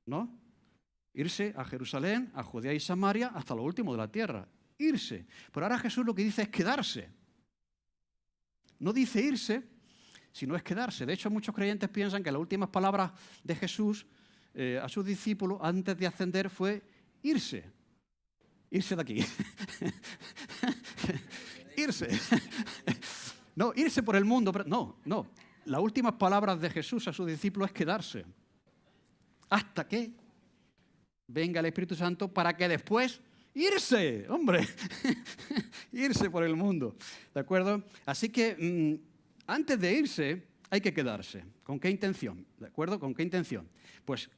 A: ¿no? Irse a Jerusalén, a Judea y Samaria, hasta lo último de la tierra. Irse. Pero ahora Jesús lo que dice es quedarse. No dice irse, sino es quedarse. De hecho, muchos creyentes piensan que las últimas palabras de Jesús a sus discípulos antes de ascender fue irse. Irse de aquí. Irse. No, irse por el mundo. No. Las últimas palabras de Jesús a sus discípulos es quedarse. Hasta que venga el Espíritu Santo para que después irse, hombre, irse por el mundo, ¿de acuerdo? Así que antes de irse hay que quedarse. ¿Con qué intención? ¿De acuerdo? ¿Con qué intención? Pues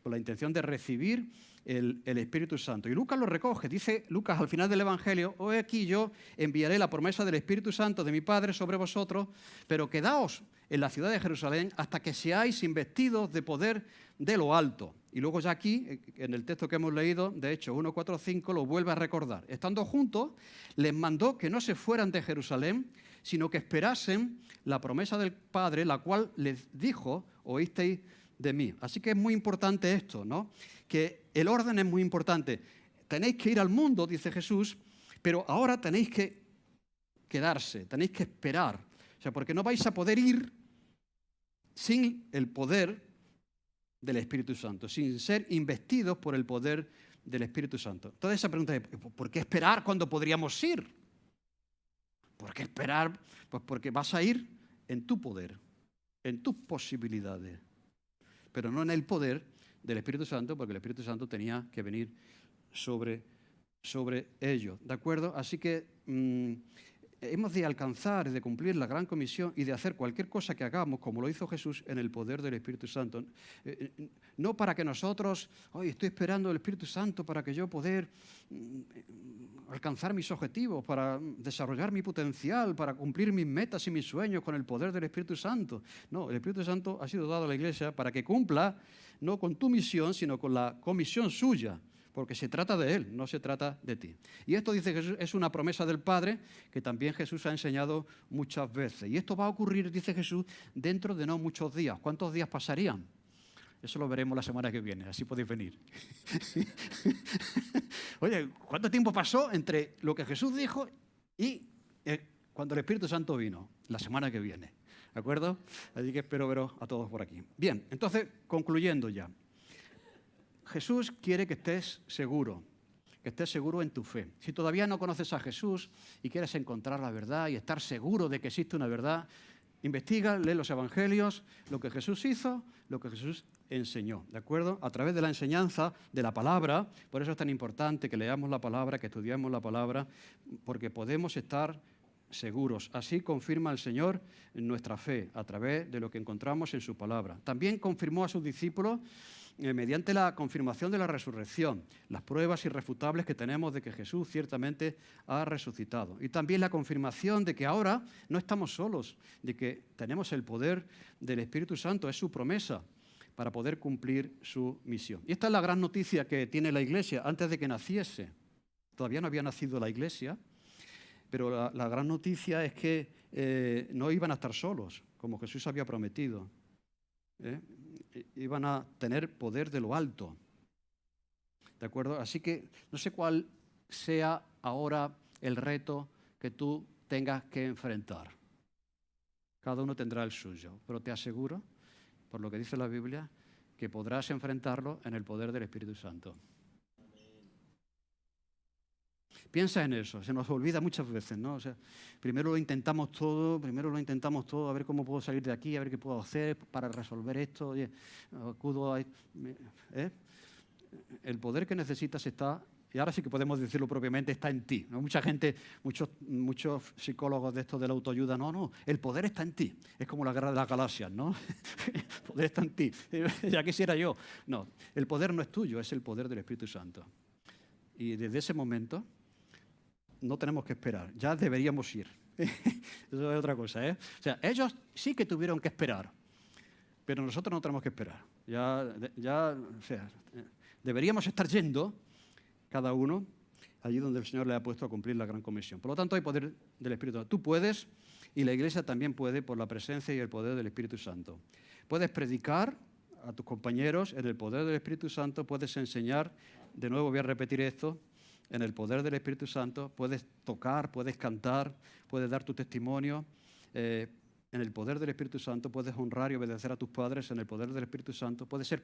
A: con la intención de recibir el Espíritu Santo. Y Lucas lo recoge, dice Lucas al final del Evangelio: hoy aquí yo enviaré la promesa del Espíritu Santo de mi Padre sobre vosotros, pero quedaos en la ciudad de Jerusalén hasta que seáis investidos de poder de lo alto. Y luego ya aquí, en el texto que hemos leído, de Hechos 1, 4, 5, lo vuelve a recordar. Estando juntos, les mandó que no se fueran de Jerusalén, sino que esperasen la promesa del Padre, la cual les dijo: oísteis de mí. Así que es muy importante esto, ¿no? Que el orden es muy importante. Tenéis que ir al mundo, dice Jesús, pero ahora tenéis que quedarse, tenéis que esperar. O sea, porque no vais a poder ir sin el poder del Espíritu Santo, sin ser investidos por el poder del Espíritu Santo. Entonces esa pregunta es: ¿por qué esperar cuando podríamos ir? ¿Por qué esperar? Pues porque vas a ir en tu poder, en tus posibilidades, pero no en el poder del Espíritu Santo, porque el Espíritu Santo tenía que venir sobre ellos, ¿de acuerdo? Así que hemos de alcanzar, de cumplir la gran comisión y de hacer cualquier cosa que hagamos, como lo hizo Jesús, en el poder del Espíritu Santo. No para que nosotros, hoy estoy esperando el Espíritu Santo para que yo poder alcanzar mis objetivos, para desarrollar mi potencial, para cumplir mis metas y mis sueños con el poder del Espíritu Santo. No, el Espíritu Santo ha sido dado a la Iglesia para que cumpla, no con tu misión, sino con la comisión suya, porque se trata de Él, no se trata de ti. Y esto, dice Jesús, es una promesa del Padre que también Jesús ha enseñado muchas veces. Y esto va a ocurrir, dice Jesús, dentro de no muchos días. ¿Cuántos días pasarían? Eso lo veremos la semana que viene, así podéis venir. Oye, ¿cuánto tiempo pasó entre lo que Jesús dijo y cuando el Espíritu Santo vino? La semana que viene, ¿de acuerdo? Así que espero veros a todos por aquí. Bien, entonces, concluyendo ya. Jesús quiere que estés seguro en tu fe. Si todavía no conoces a Jesús y quieres encontrar la verdad y estar seguro de que existe una verdad, investiga, lee los evangelios, lo que Jesús hizo, lo que Jesús enseñó, ¿de acuerdo? A través de la enseñanza de la palabra. Por eso es tan importante que leamos la palabra, que estudiemos la palabra, porque podemos estar
B: seguros. Así confirma el Señor nuestra fe a través de lo que encontramos en su palabra. También confirmó a sus discípulos mediante la confirmación de la resurrección, las pruebas irrefutables que tenemos de que Jesús ciertamente ha resucitado. Y también la confirmación de que ahora no estamos solos, de que tenemos el poder del Espíritu Santo, es su promesa para poder cumplir su misión. Y esta es la gran noticia que tiene la Iglesia antes de que naciese. Todavía no había nacido la Iglesia, pero la gran noticia es que no iban a estar solos, como Jesús había prometido. Iban a tener poder de lo alto. ¿De acuerdo? Así que no sé cuál sea ahora el reto que tú tengas que enfrentar. Cada uno tendrá el suyo, pero te aseguro, por lo que dice la Biblia, que podrás enfrentarlo en el poder del Espíritu Santo. Piensa en eso, se nos olvida muchas veces, ¿no? O sea, primero lo intentamos todo, a ver cómo puedo salir de aquí, a ver qué puedo hacer para resolver esto. Oye, acudo a... El poder que necesitas está, y ahora sí que podemos decirlo propiamente, está en ti, ¿no? Mucha gente, muchos psicólogos de esto de la autoayuda, no, el poder está en ti. Es como la guerra de las galaxias, ¿no? El poder está en ti, ya quisiera yo. No, el poder no es tuyo, es el poder del Espíritu Santo. Y desde ese momento no tenemos que esperar, ya deberíamos ir. Eso es otra cosa, ¿eh? O sea, ellos sí que tuvieron que esperar, pero nosotros no tenemos que esperar. O sea, deberíamos estar yendo, cada uno, allí donde el Señor le ha puesto a cumplir la gran comisión. Por lo tanto, hay poder del Espíritu Santo. Tú puedes, y la Iglesia también puede, por la presencia y el poder del Espíritu Santo. Puedes predicar a tus compañeros en el poder del Espíritu Santo, puedes enseñar, de nuevo voy a repetir esto, en el poder del Espíritu Santo, puedes tocar, puedes cantar, puedes dar tu testimonio. En el poder del Espíritu Santo puedes honrar y obedecer a tus padres en el poder del Espíritu Santo. Puedes ser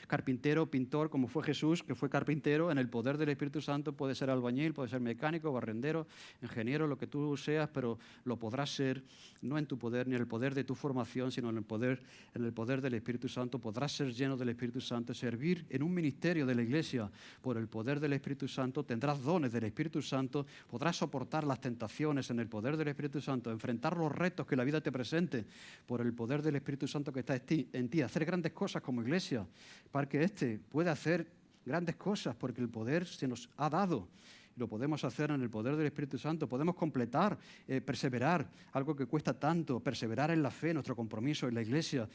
B: carpintero, pintor, como fue Jesús, que fue carpintero. En el poder del Espíritu Santo puedes ser albañil, puedes ser mecánico, barrendero, ingeniero, lo que tú seas, pero lo podrás ser no en tu poder ni en el poder de tu formación, sino en el poder del Espíritu Santo. Podrás ser lleno del Espíritu Santo, servir en un ministerio de la Iglesia por el poder del Espíritu Santo. Tendrás dones del Espíritu Santo, podrás soportar las tentaciones en el poder del Espíritu Santo, enfrentar los retos que la vida te presente por el poder del Espíritu Santo que está en ti, hacer grandes cosas como iglesia, para que pueda hacer grandes cosas, porque el poder se nos ha dado. Lo podemos hacer en el poder del Espíritu Santo, podemos completar, perseverar, algo que cuesta tanto, perseverar en la fe, nuestro compromiso en la Iglesia,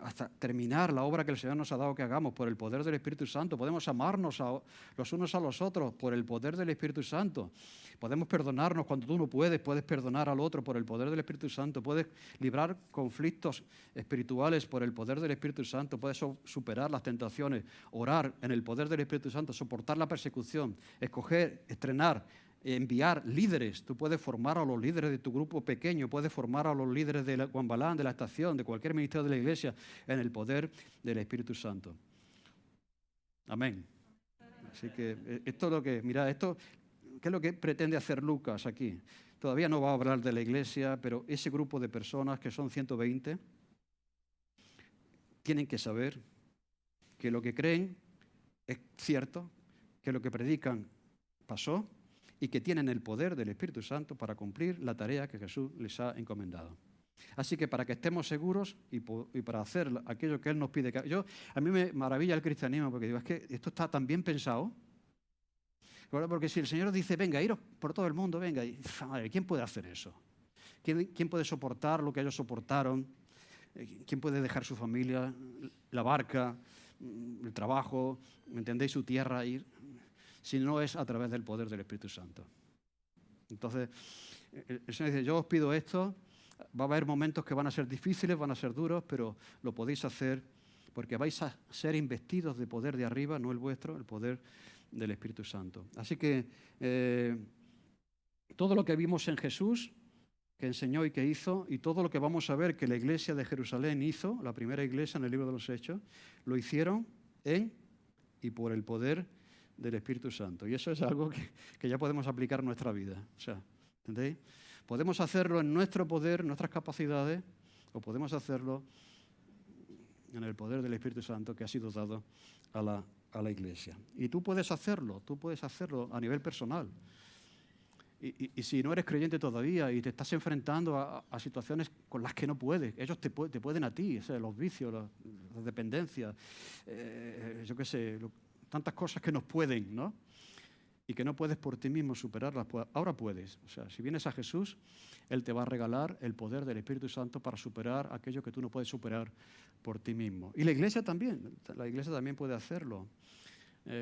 B: hasta terminar la obra que el Señor nos ha dado que hagamos por el poder del Espíritu Santo. Podemos amarnos los unos a los otros por el poder del Espíritu Santo. Podemos perdonarnos cuando tú no puedes perdonar al otro por el poder del Espíritu Santo. Puedes librar conflictos espirituales por el poder del Espíritu Santo. Puedes superar las tentaciones, orar en el poder del Espíritu Santo, soportar la persecución, escoger, estrenar, enviar líderes. Tú puedes formar a los líderes de tu grupo pequeño, puedes formar a los líderes de Juan Balán, de la estación, de cualquier ministerio de la Iglesia, en el poder del Espíritu Santo. Amén. Así que esto es lo que, mira, ¿qué es lo que pretende hacer Lucas aquí? Todavía no va a hablar de la Iglesia, pero ese grupo de personas, que son 120, tienen que saber que lo que creen es cierto, que lo que predican pasó y que tienen el poder del Espíritu Santo para cumplir la tarea que Jesús les ha encomendado. Así que para que estemos seguros y para hacer aquello que Él nos pide. A mí me maravilla el cristianismo porque digo, es que esto está tan bien pensado. Porque si el Señor dice, venga, iros por todo el mundo, venga, y, madre, ¿quién puede hacer eso? ¿Quién puede soportar lo que ellos soportaron? ¿Quién puede dejar su familia, la barca, el trabajo, ¿me entendéis? Su tierra, ir, si no es a través del poder del Espíritu Santo? Entonces, el Señor dice, yo os pido esto, va a haber momentos que van a ser difíciles, van a ser duros, pero lo podéis hacer porque vais a ser investidos de poder de arriba, no el vuestro, el poder del Espíritu Santo. Así que todo lo que vimos en Jesús, que enseñó y que hizo, y todo lo que vamos a ver que la iglesia de Jerusalén hizo, la primera iglesia en el libro de los Hechos, lo hicieron en y por el poder del Espíritu Santo. Y eso es algo que ya podemos aplicar en nuestra vida. O sea, ¿entendéis? Podemos hacerlo en nuestro poder, nuestras capacidades, o podemos hacerlo en el poder del Espíritu Santo que ha sido dado a la iglesia. Y tú puedes hacerlo a nivel personal. Y si no eres creyente todavía y te estás enfrentando a situaciones con las que no puedes, ellos te pueden a ti, o sea, los vicios, las dependencias, yo qué sé, tantas cosas que nos pueden, ¿no? Y que no puedes por ti mismo superarlas, pues ahora puedes. O sea, si vienes a Jesús, Él te va a regalar el poder del Espíritu Santo para superar aquello que tú no puedes superar por ti mismo. Y la iglesia también puede hacerlo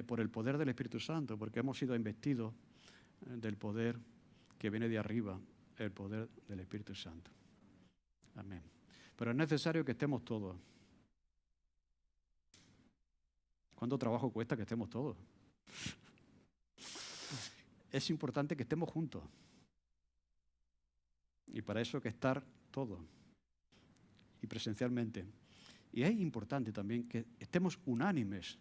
B: por el poder del Espíritu Santo, porque hemos sido investidos del poder que viene de arriba, el poder del Espíritu Santo. Amén. Pero es necesario que estemos todos. ¿Cuánto trabajo cuesta que estemos todos? Es importante que estemos juntos. Y para eso hay que estar todos. Y presencialmente. Y es importante también que estemos unánimes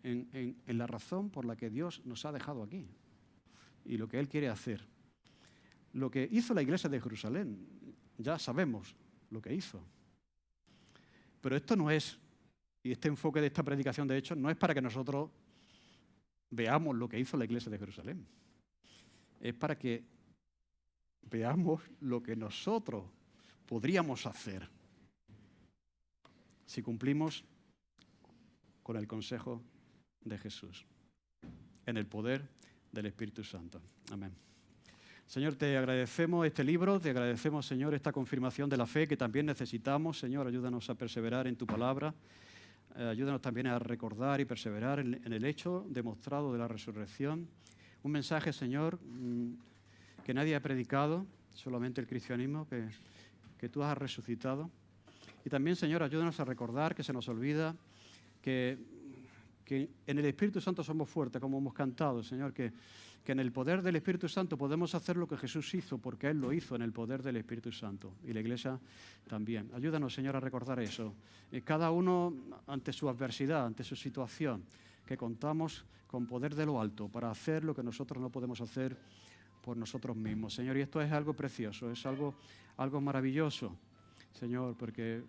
B: en la razón por la que Dios nos ha dejado aquí. Y lo que Él quiere hacer. Lo que hizo la iglesia de Jerusalén, ya sabemos lo que hizo. Pero esto no es, y este enfoque de esta predicación de hecho, no es para que nosotros veamos lo que hizo la iglesia de Jerusalén. Es para que veamos lo que nosotros podríamos hacer si cumplimos con el consejo de Jesús, en el poder del Espíritu Santo. Amén. Señor, te agradecemos este libro, te agradecemos, Señor, esta confirmación de la fe que también necesitamos. Señor, ayúdanos a perseverar en tu palabra. Ayúdanos también a recordar y perseverar en el hecho demostrado de la resurrección. Un mensaje, Señor, que nadie ha predicado, solamente el cristianismo, que tú has resucitado. Y también, Señor, ayúdanos a recordar que se nos olvida que en el Espíritu Santo somos fuertes, como hemos cantado, Señor, que en el poder del Espíritu Santo podemos hacer lo que Jesús hizo, porque Él lo hizo en el poder del Espíritu Santo, y la Iglesia también. Ayúdanos, Señor, a recordar eso. Cada uno ante su adversidad, ante su situación, que contamos con poder de lo alto para hacer lo que nosotros no podemos hacer por nosotros mismos. Señor, y esto es algo precioso, es algo maravilloso, Señor, porque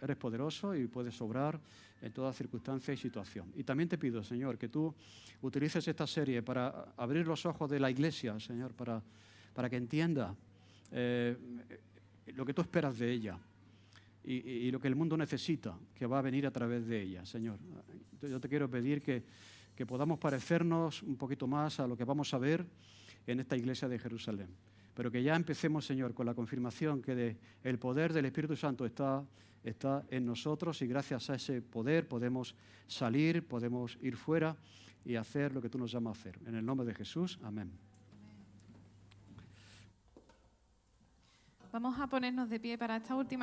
B: eres poderoso y puedes obrar en toda circunstancia y situación. Y también te pido, Señor, que tú utilices esta serie para abrir los ojos de la Iglesia, Señor, para que entienda lo que tú esperas de ella y lo que el mundo necesita, que va a venir a través de ella, Señor. Yo te quiero pedir que podamos parecernos un poquito más a lo que vamos a ver en esta Iglesia de Jerusalén. Pero que ya empecemos, Señor, con la confirmación que el poder del Espíritu Santo está en nosotros y gracias a ese poder podemos salir, podemos ir fuera y hacer lo que tú nos llamas a hacer. En el nombre de Jesús, amén.
C: Vamos a ponernos de pie para esta última